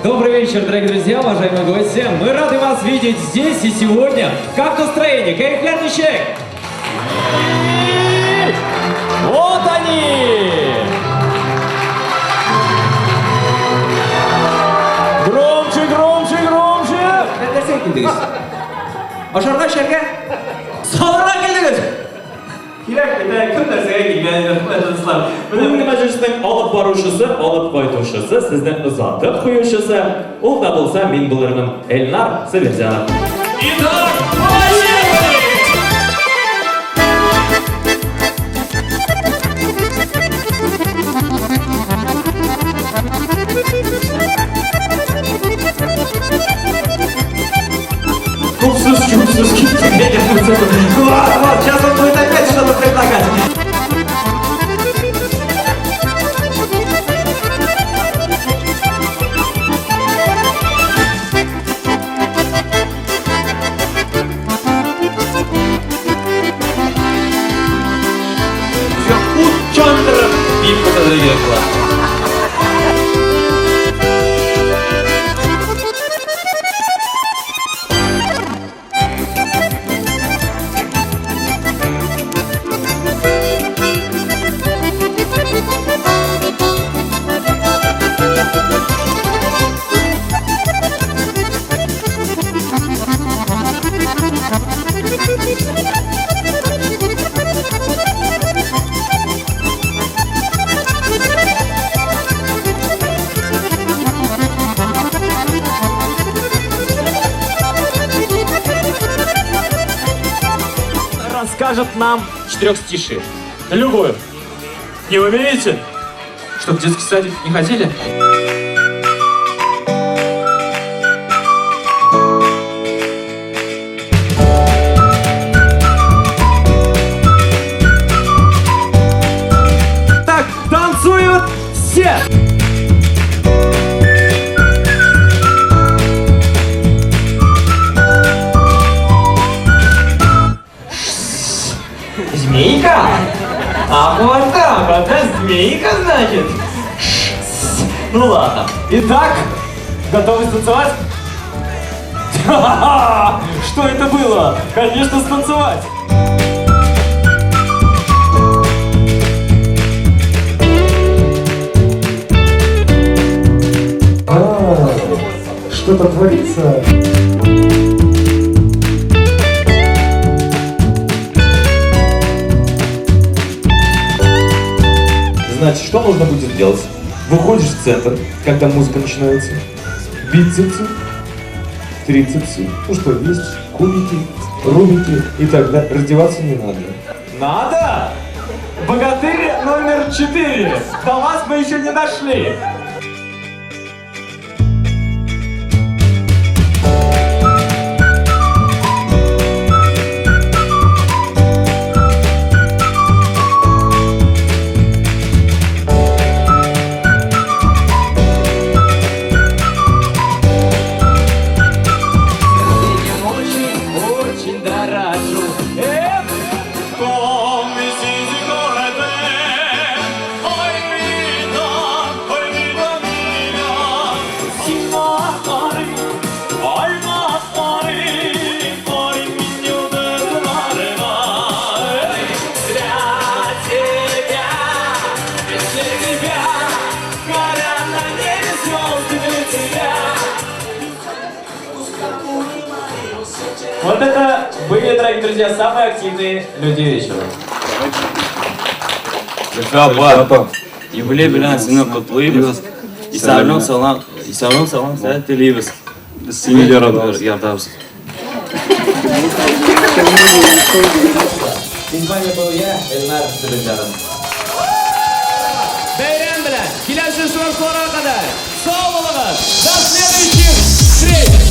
Добрый вечер, дорогие друзья, уважаемые гости. Мы рады вас видеть здесь и сегодня. Как настроение? Кайфлярный человек? Вот они! Громче, громче, громче! Нәрсе келдіңіз? Ашарға шәрге? Саларға келдіңіз? Келек, күн нәрсеге келген мәжіліслар. Бүгінгі мәжілістің алып барушысы, алып қайтушысы, сіздің ұзатып қоюшысы, ол да болса мен бұлырмын Эльнар Сабирзянов. Итак, поехали! Купсус, Вот, сейчас он будет опять что-то предлагать. Учандырып, биіп көтәргеле керек була. Расскажет нам четырехстишие. Любую. Не умеете? Что, в детский садик не ходили? Так, танцуют все! Змейка? А вот так, это змейка, значит? Ну ладно. Итак, готовы станцевать? Что это было? Конечно, станцевать! Что-то творится. Значит, что нужно будет делать? Выходишь в центр, когда музыка начинается. Бицепсы, трицепсы, ну что есть, кубики, рубики и так далее. Раздеваться не надо. Надо? Богатырь номер 4. До вас мы еще не дошли. Вот это были, дорогие друзья, самые активные люди вечера. Юбилей bilen seni kutlayırız. İsa'nın salam sana dileriz. Seni yaradırız. С вами был я, Эльнар Сабирзянов. Бәйрәм белән, киләсе шоу-шоуга кадәр сау булыгыз. До следующих встреч!